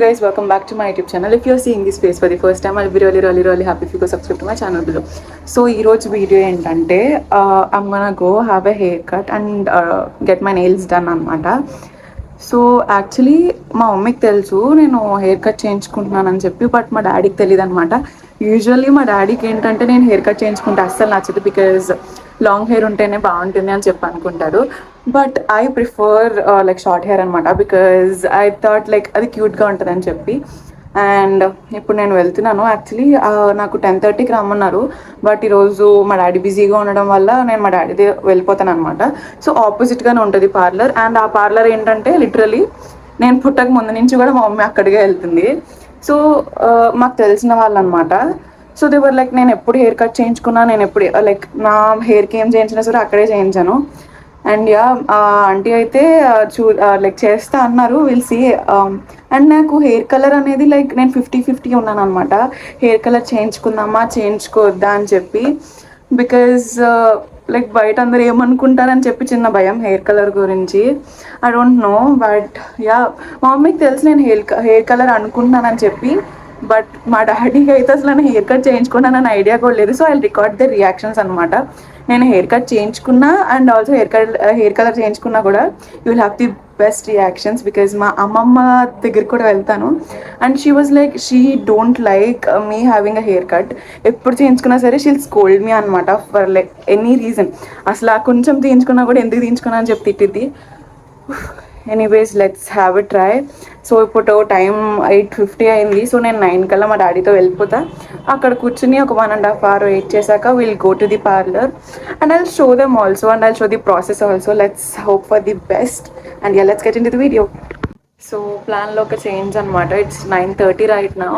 guys, welcome back to my YouTube channel. If you're seeing this face for the first time, I'll be really happy if you go subscribe to my channel below. So ee roju video entante I'm gonna go have a haircut and get my nails done anamata. So actually మా మమ్మీకి తెలుసు నేను hair cut చేయించుకుంటున్నానని చెప్పి, but మా డాడీకి తెలియదు అనమాట. Usually మా డాడీకి ఏంటంటే నేను హెయిర్ కట్ చేయించుకుంటే అస్సలు నచ్చదు, బికాజ్ లాంగ్ హెయిర్ ఉంటేనే బాగుంటుంది అని చెప్పి అనుకుంటారు. But I prefer like short hair అనమాట, బికాజ్ ఐ థాట్ లైక్ అది క్యూట్గా ఉంటుంది అని చెప్పి. అండ్ ఇప్పుడు నేను వెళ్తున్నాను. యాక్చువల్లీ నాకు 10:30కి రమ్మన్నారు, బట్ ఈరోజు మా డాడీ బిజీగా ఉండడం వల్ల నేను మా డాడీది వెళ్ళిపోతాను అనమాట. సో ఆపోజిట్గానే ఉంటుంది పార్లర్. అండ్ ఆ పార్లర్ ఏంటంటే లిటరలీ నేను పుట్టక ముందు నుంచి కూడా మా మమ్మీ అక్కడికే వెళ్తుంది. సో మాకు తెలిసిన వాళ్ళు అనమాట. సో దేవర్ లైక్ నేను ఎప్పుడు హెయిర్ కట్ చేయించుకున్నా, నేను ఎప్పుడు లైక్ నా హెయిర్కి ఏం చేయించినా సరే అక్కడే చేయించాను. అండ్ యా ఆంటీ అయితే లైక్ చేస్తా అన్నారు, విల్ సీ. అండ్ నాకు హెయిర్ కలర్ అనేది లైక్ నేను 50-50 ఉన్నాను అనమాట. హెయిర్ కలర్ చేయించుకుందామా చేయించుకోవద్దా అని చెప్పి, బికాజ్ లైక్ బయట అందరు ఏమనుకుంటారని చెప్పి చిన్న భయం హెయిర్ కలర్ గురించి. I don't know, but yeah మా మమ్మీకి తెలిసి నేను హెయిర్ కలర్ అనుకుంటున్నానని చెప్పి. బట్ మా డాడీకి అయితే అసలు నేను హెయిర్ కట్ చేయించుకున్నానని ఐడియా కూడా లేదు. So I record the reactions అనమాట. నేను హెయిర్ కట్ చేయించుకున్నా అండ్ ఆల్సో హెయిర్ కలర్ చేయించుకున్నా కూడా you will have the best reactions, because మా అమ్మమ్మ దగ్గరికి కూడా వెళ్తాను. And she was like she don't like me having a haircut. ఎప్పుడు చేయించుకున్నా సరే షీల్ స్కోల్డ్ మీ అనమాట ఫర్ లైక్ ఎనీ రీజన్. అసలు కొంచెం తీయించుకున్నా కూడా ఎందుకు తీయించుకున్నా అని చెప్పి తిట్టిద్ది. Anyways let's have a try. So ఇప్పుడు టైం 8:50 అయింది. సో నేను 9 కల్లా మా డాడీతో వెళ్ళిపోతా. అక్కడ కూర్చుని ఒక 1.5 hour వెయిట్ చేశాక will go to the parlour and I'll show them also and I'll show the process also. Let's hope for the best and yeah let's get in to the video. So ప్లాన్లో ఒక change అనమాట. It's 9:30 right now.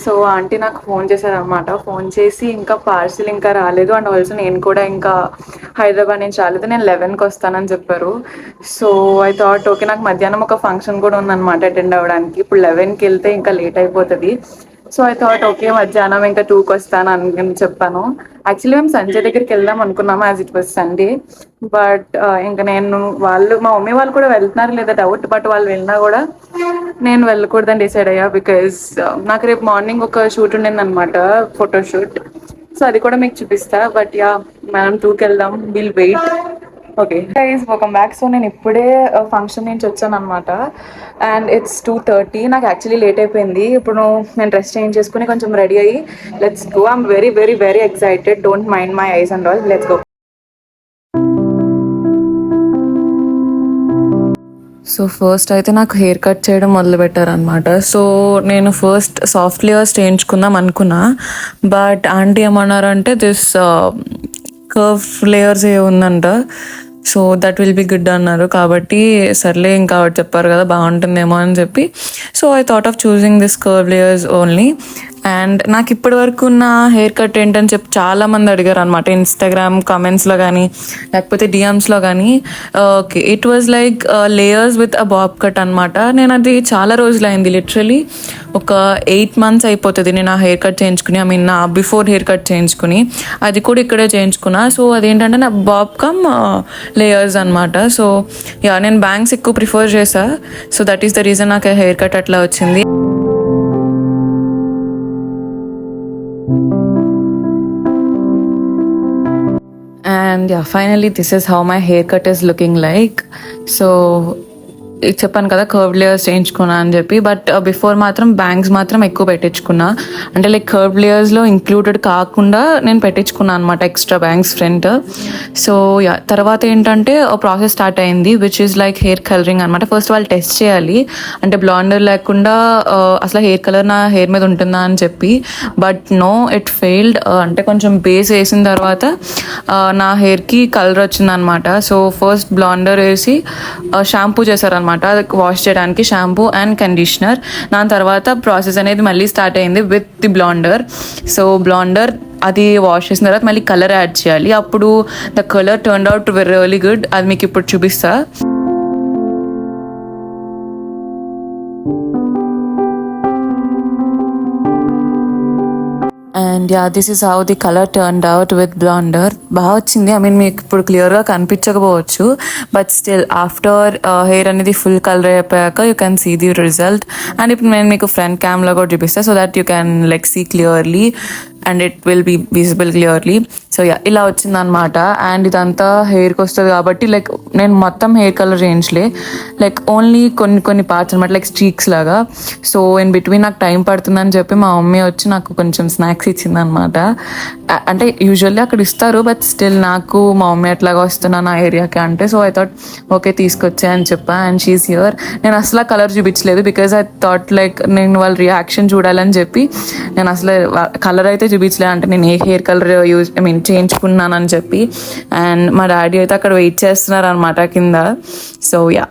So aunty నాకు phone చేశారనమాట. Phone చేసి ఇంకా parcel ఇంకా రాలేదు, and also నేను కూడా ఇంకా హైదరాబాద్ నుంచి రాలేదు, నేను 11కి వస్తానని చెప్పారు. సో ఐ థాట్ ఓకే, నాకు మధ్యాహ్నం ఒక ఫంక్షన్ కూడా ఉందన్నమాట అటెండ్ అవ్వడానికి. ఇప్పుడు 11కి వెళ్తే ఇంకా లేట్ అయిపోతుంది. సో ఐ థాట్ ఓకే మధ్యాహ్నం ఇంకా 2కి వస్తాను అని చెప్పాను. యాక్చువల్లీ మేము సంజయ్ దగ్గరికి వెళ్దాం అనుకున్నాము, as it was Sunday. But ఇంకా నేను మా మమ్మీ వాళ్ళు కూడా వెళ్తున్నారు లేదా డౌట్, బట్ వాళ్ళు వెళ్ళినా కూడా నేను వెళ్ళకూడదని డిసైడ్ అయ్యా. బికాజ్ నాకు రేపు మార్నింగ్ ఒక షూట్ ఉండింది అనమాట, ఫోటోషూట్. సో అది కూడా మీకు చూపిస్తా. బట్ యా మనం 2కి వెళ్దాం, will wait. Okay guys, welcome back. So నేను ఇప్పుడే ఫంక్షన్ నుంచి వచ్చాను అనమాట. And it's 2:30. నాకు యాక్చువల్లీ లేట్ అయిపోయింది. ఇప్పుడు నేను డ్రెస్ చేంజ్ చేసుకుని కొంచెం రెడీ అయ్యి let's go. I'm very excited. Don't mind my eyes and all. Let's go. So first అయితే నాకు హెయిర్ కట్ చేయడం మొదలు పెట్టారనమాట. సో నేను ఫస్ట్ సాఫ్ట్ లేయర్స్ చేయించుకుందాం అనుకున్నా, బట్ ఆంటీ ఏమన్నారంటే దిస్ కర్వ్ లేయర్స్ ఏ ఉందంట, so that will be good అన్నారు. కాబట్టి సర్లే ఇంకా చెప్పారు కదా బాగుంటుందేమో అని చెప్పి, so I thought of choosing this curve layers only. And నాకు ఇప్పటి వరకు ఉన్న హెయిర్ కట్ ఏంటని చెప్పి చాలామంది అడిగారు అనమాట, ఇన్స్టాగ్రామ్ కామెంట్స్లో కానీ లేకపోతే డిఎమ్స్లో కానీ. Okay, it was like layers with a Bob cut అనమాట. నేను అది చాలా రోజులు అయింది, లిటరలీ ఒక 8 months అయిపోతుంది నేను ఆ హెయిర్ కట్ చేయించుకుని. ఐ మీన్ నా బిఫోర్ హెయిర్ కట్ చేయించుకుని, అది కూడా ఇక్కడే చేయించుకున్నా. సో అదేంటంటే నా బాబ్ కమ్ లేయర్స్ అనమాట. సో యా నేను బ్యాంగ్స్ ఎక్కువ ప్రిఫర్ చేసా. So that is the reason నాకు హెయిర్ కట్ అట్లా వచ్చింది. And yeah, finally this is how my haircut is looking like. So చెప్పాను కదా కర్వ్ లేయర్స్ చేయించుకున్నా అని చెప్పి, బట్ బిఫోర్ మాత్రం బ్యాంగ్స్ మాత్రం ఎక్కువ పెట్టించుకున్నా. అంటే లైక్ కర్వ్ లేయర్స్లో ఇంక్లూడెడ్ కాకుండా నేను పెట్టించుకున్నా అనమాట extra bangs front. So yeah తర్వాత ఏంటంటే ప్రాసెస్ స్టార్ట్ అయింది, which is like hair colouring అనమాట. ఫస్ట్ వాళ్ళు టెస్ట్ చేయాలి, అంటే బ్లాండర్ లేకుండా అసలు హెయిర్ కలర్ నా హెయిర్ మీద ఉంటుందా అని చెప్పి. But no, it failed. అంటే కొంచెం బేస్ వేసిన తర్వాత నా హెయిర్కి కలర్ వచ్చిందనమాట. సో ఫస్ట్ బ్లాండర్ వేసి షాంపూ చేశారనమాట, వాష్ చేయడానికి షాంపూ అండ్ కండిషనర్. దాని తర్వాత ప్రాసెస్ అనేది మళ్ళీ స్టార్ట్ అయింది with the blonder. So blonder అది వాష్ చేసిన తర్వాత మళ్ళీ కలర్ యాడ్ చేయాలి. అప్పుడు the colour turned out really good. అది మీకు ఇప్పుడు చూపిస్తా. And yeah this is how the colour turned out with bladder. బాగా వచ్చింది. ఐ మీన్ మీకు ఇప్పుడు క్లియర్గా కనిపించకపోవచ్చు, బట్ స్టిల్ ఆఫ్టర్ హెయిర్ అనేది ఫుల్ కలర్ అయిపోయాక you can see the result. And ఇప్పుడు నేను మీకు ఫ్రంట్ క్యామ్లో కూడా చూపిస్తాను, so that you can like see clearly and it will be visible clearly. So yeah ఇలా వచ్చిందనమాట. అండ్ ఇదంతా హెయిర్కి వస్తుంది కాబట్టి లైక్ నేను మొత్తం హెయిర్ కలర్ చేయించలే, లైక్ ఓన్లీ కొన్ని కొన్ని పార్ట్స్ అనమాట, లైక్ స్ట్రీక్స్ లాగా. సో ఇన్ బిట్వీన్ నాకు టైం పడుతుందని చెప్పి మా మమ్మీ వచ్చి నాకు కొంచెం స్నాక్స్ ఇచ్చిందనమాట. అంటే యూజువల్లీ అక్కడ ఇస్తారు, బట్ స్టిల్ నాకు మా మమ్మీ ఎట్లాగా వస్తున్నాను ఆ ఏరియాకి అంటే, సో ఐ థాట్ ఓకే తీసుకొచ్చా అని చెప్పా. And she's here. నేను అసలు కలర్ చూపించలేదు బికాజ్ ఐ థాట్ లైక్ నేను వాళ్ళ రియాక్షన్ చూడాలని చెప్పి నేను అసలు కలర్ అయితే చూపించలే. అంటే నేను ఏ హెయిర్ కలర్ చేయించుకున్నానని చెప్పి. అండ్ మా డాడీ అయితే అక్కడ వెయిట్ చేస్తున్నారు అనమాట కింద. సో యా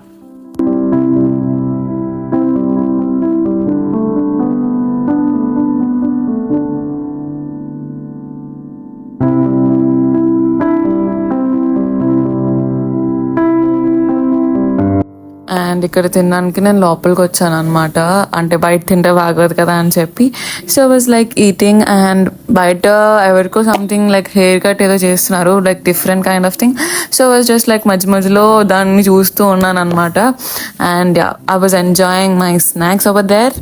అండ్ ఇక్కడ తినడానికి నేను లోపలికి వచ్చాను అనమాట. అంటే బయట తింటే బాగోదు కదా అని చెప్పి. So was like eating. And బయట ఎవరికో సంథింగ్ లైక్ హెయిర్ కట్ ఏదో చేస్తున్నారు, like different kind of thing. So was just like మధ్య మధ్యలో దాన్ని చూస్తూ ఉన్నాను అనమాట. And I was enjoying my snacks over there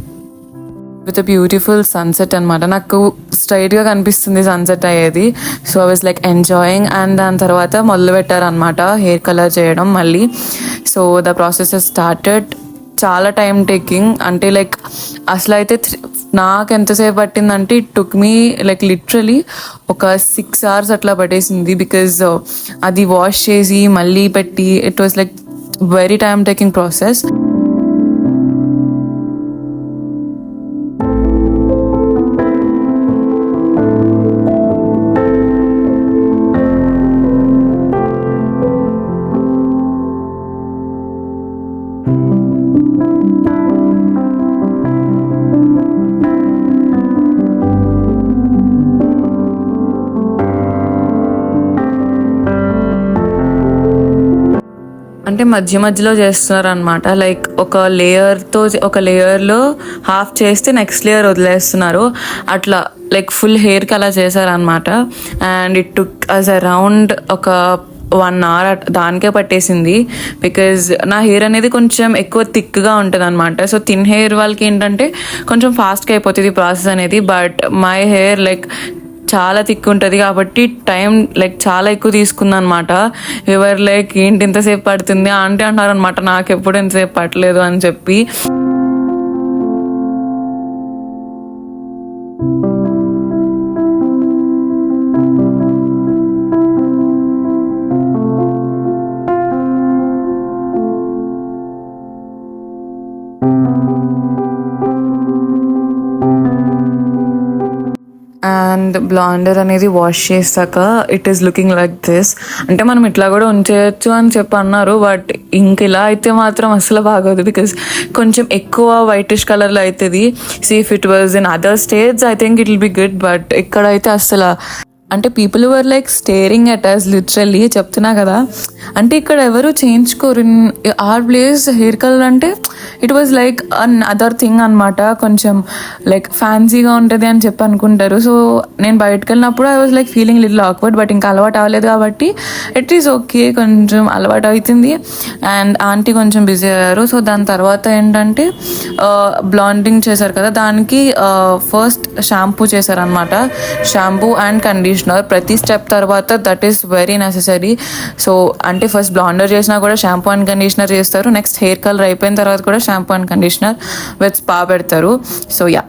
with a beautiful sunset అనమాట. నాకు స్ట్రైట్గా కనిపిస్తుంది సన్సెట్ అయ్యేది. So I was like enjoying. And దాని తర్వాత మొదలు పెట్టారనమాట హెయిర్ కలర్ చేయడం మళ్ళీ. So the process started. చాలా టైం టేకింగ్. అంటే లైక్ అసలు అయితే నాకు ఎంతసేపు పట్టిందంటే it took me like literally ఒక 6 hours అట్లా పట్టేసింది. బికాజ్ అది వాష్ చేసి మళ్ళీ పెట్టి it was like very time taking process. అంటే మధ్య మధ్యలో చేస్తున్నారు అనమాట. లైక్ ఒక లేయర్లో హాఫ్ చేస్తే నెక్స్ట్ లేయర్ వదిలేస్తున్నారు అట్లా. లైక్ ఫుల్ హెయిర్కి అలా చేశారనమాట. And it took us around ఒక 1 hour దానికే పట్టేసింది. బికాజ్ నా హెయిర్ అనేది కొంచెం ఎక్కువ థిక్గా ఉంటుంది అనమాట. సో థిన్ హెయిర్ వాళ్ళకి ఏంటంటే కొంచెం ఫాస్ట్గా అయిపోతుంది ప్రాసెస్ అనేది. బట్ మై హెయిర్ లైక్ చాలా థిక్ ఉంటుంది కాబట్టి టైం లైక్ చాలా ఎక్కువ తీసుకుంది అనమాట. ఎవరు లైక్ ఏంటి ఇంతసేపు పడుతుంది అంటే అంటారు అనమాట, నాకు ఎప్పుడు ఇంతసేపు పట్టలేదు అని చెప్పి. అండ్ బ్లాండర్ అనేది వాష్ చేశాక it is looking like this. అంటే మనం ఇట్లా కూడా ఉంచేయచ్చు అని చెప్పి అన్నారు, బట్ ఇంక ఇలా అయితే మాత్రం అసలు బాగోదు. బికాస్ కొంచెం ఎక్కువ వైటిష్ కలర్లో అవుతుంది. See if it was in other states I think it will be good, but ఇక్కడైతే అసలు అంటే people were like staring at us literally. చెప్తున్నా కదా, అంటే ఇక్కడ ఎవరు చేయించుకోరు. ఆర్ ప్లేస్ హెయిర్ కలర్ అంటే it was like another thing అనమాట. కొంచెం లైక్ ఫ్యాన్సీగా ఉంటుంది అని చెప్పి అనుకుంటారు. సో నేను బయటకు వెళ్ళినప్పుడు I was like feeling little awkward, but ఇంకా అలవాటు అవ్వలేదు కాబట్టి ఇట్ ఈస్ ఓకే, కొంచెం అలవాటు అవుతుంది. అండ్ ఆంటీ కొంచెం బిజీ అయ్యారు. సో దాని తర్వాత ఏంటంటే బ్లాండింగ్ చేశారు కదా, దానికి ఫస్ట్ షాంపూ చేశారనమాట. షాంపూ అండ్ కండిషనర్ ప్రతి స్టెప్ తర్వాత, that is very necessary. So అంటే ఫస్ట్ బ్లాండర్ చేసినా కూడా షాంపూ అండ్ కండిషనర్ చేస్తారు. నెక్స్ట్ హెయిర్ కలర్ అయిపోయిన తర్వాత కూడా shampoo and conditioner with spa పెడతారు. So yeah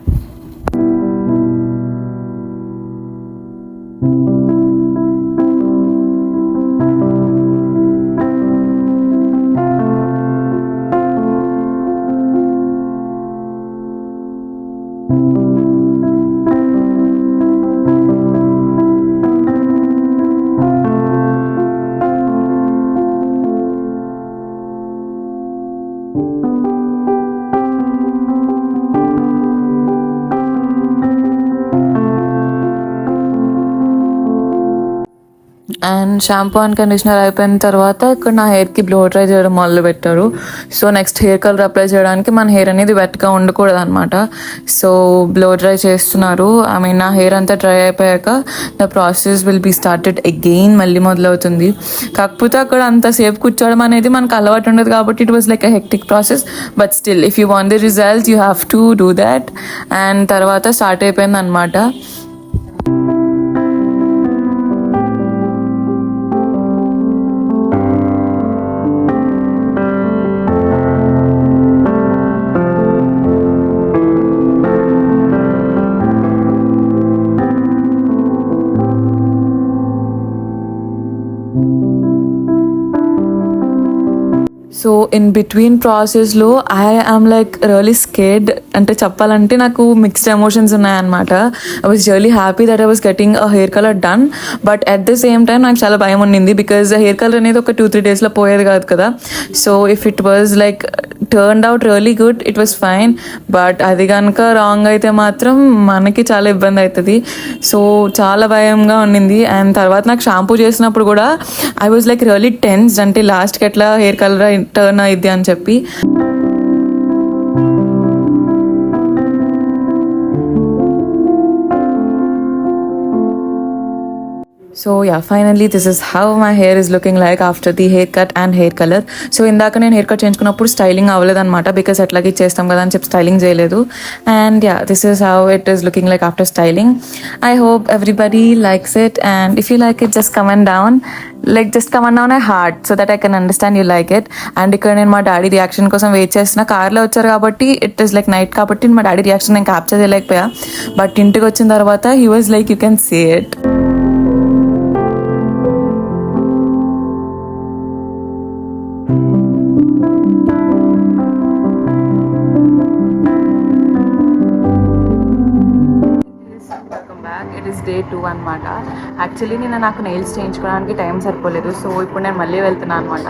and shampoo and conditioner అయిపోయిన తర్వాత ఇక్కడ నా హెయిర్కి బ్లో డ్రై చేయడం మొదలు పెట్టారు. So next hair colour apply చేయడానికి మన హెయిర్ అనేది వెట్గా ఉండకూడదు అనమాట. సో బ్లో డ్రై చేస్తున్నారు. ఐ మీన్ నా హెయిర్ అంతా డ్రై అయిపోయాక the process will be started again, మళ్ళీ మొదలవుతుంది. కాకపోతే అక్కడ అంతసేపు కూర్చోవడం అనేది మనకు అలవాటు ఉండదు కాబట్టి it was like a hectic process. But still if you want the results you have to do that. And తర్వాత స్టార్ట్ అయిపోయింది అనమాట. సో ఇన్ బిట్వీన్ ప్రాసెస్లో I am like really scared. అంటే చెప్పాలంటే నాకు మిక్స్డ్ ఎమోషన్స్ ఉన్నాయన్నమాట. I was really happy that I was getting a hair colour done. But at the same time నాకు చాలా భయం ఉండింది బికాజ్ హెయిర్ కలర్ అనేది ఒక 2-3 డేస్లో పోయేది కాదు కదా. So if it was like turned out really good it was fine. But అది కనుక రాంగ్ అయితే మాత్రం మనకి చాలా ఇబ్బంది అవుతుంది. సో చాలా భయంగా ఉండింది. అండ్ తర్వాత నాకు షాంపూ చేసినప్పుడు కూడా I was like really tensed. అంటే లాస్ట్కి ఎట్లా హెయిర్ కలర్ టర్న్ అయింది అని చెప్పి. So yeah finally this is how my hair is looking like after the hair cut and hair colour. So ఇందాక నేను హెయిర్ కట్ చేయించుకున్నప్పుడు స్టైలింగ్ అవ్వలేదన్నమాట బికాస్ ఎట్లాగే చేస్తాం కదా అని చెప్పి స్టైలింగ్ చేయలేదు. And yeah this is how it is looking like after styling. I hope everybody likes it. And if you like it just comment down, like just comment down I heart so that I can understand you like it. And ఇక్కడ నేను మా daddy reaction కోసం wait చేసిన. కార్లో వచ్చారు కాబట్టి it is like night కాబట్టి మా డాడీ రియాక్షన్ నేను క్యాప్చర్ చేయలేకపోయా. బట్ ఇంటికి వచ్చిన తర్వాత he was like you can see it. It is day 2 అనమాట. యాక్చువల్లీ నాకు నెయిల్స్ చేయించుకోవడానికి టైం సరిపోలేదు. సో ఇప్పుడు నేను మళ్ళీ వెళ్తున్నాను అనమాట.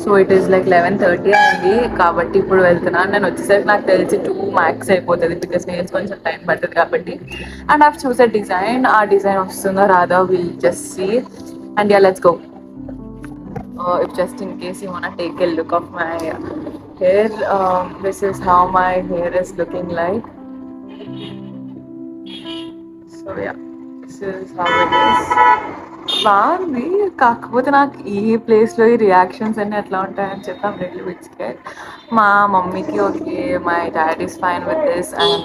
సో ఇట్ ఈస్ లైక్ 11:30 అయింది కాబట్టి ఇప్పుడు వెళ్తున్నాను. నేను వచ్చేసరికి నాకు తెలిసి 2 మ్యాక్స్ అయిపోతుంది బికాస్ నెయిల్స్ కొంచెం టైం పడుతుంది కాబట్టి. అండ్ ఐ చూసే డిజైన్, ఆ డిజైన్ వస్తుందో రాదో will just see. And yeah let's go. If just in case you want to take a look of my hair, this is how my hair is looking like. So yeah, this is how it is. బాగుంది. కాకపోతే నాకు ఈ ప్లేస్లో ఈ reactions అన్నీ ఎట్లా ఉంటాయని చెప్పి ఐమ్ రియల్లీ బిట్ స్కేర్డ్. మా మమ్మీకి okay, my dad is fine with this. And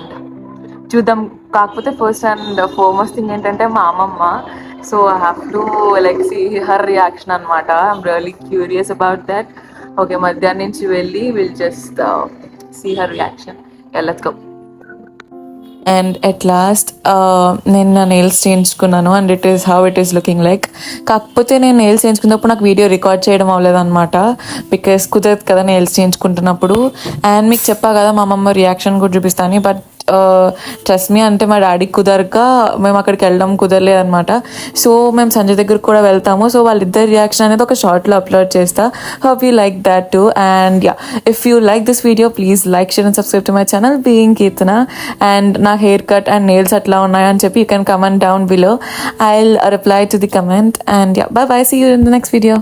చూద్దాం. కాకపోతే ఫస్ట్ అండ్ ఫార్మోస్ట్ థింగ్ ఏంటంటే మా అమ్మమ్మ. So I have to like see her reaction అనమాట. I'm really curious about that. Okay, మధ్యాహ్నం నుంచి వెళ్ళి will just see her reaction. Let's go. And at last నేను నా నెయిల్స్ చేయించుకున్నాను. And it is how it is looking like. కాకపోతే నేను nails చేయించుకున్నప్పుడు నాకు వీడియో రికార్డ్ చేయడం అవ్వలేదన్నమాట బికాస్ కుదరదు కదా నెయిల్స్ చేయించుకుంటున్నప్పుడు. అండ్ మీకు చెప్పా కదా మా అమ్మమ్మ రియాక్షన్ కూడా చూపిస్తాను. బట్ ట్రస్ట్ మీ, అంటే మా డాడీకి కుదరక మేము అక్కడికి వెళ్ళడం కుదరలేదన్నమాట. సో మేము సంజయ్ దగ్గరకు కూడా వెళ్తాము. సో వాళ్ళిద్దరు రియాక్షన్ అనేది ఒక షార్ట్లో అప్లోడ్ చేస్తా. Hope you like that too. And yeah, if you like this video please like, share and subscribe to my channel being Keerthana. And నా హెయిర్ కట్ అండ్ నెయిల్స్ అట్లా ఉన్నాయని చెప్పి you can comment down below. I will reply to the comment. And yeah, bye bye, see you in the next video.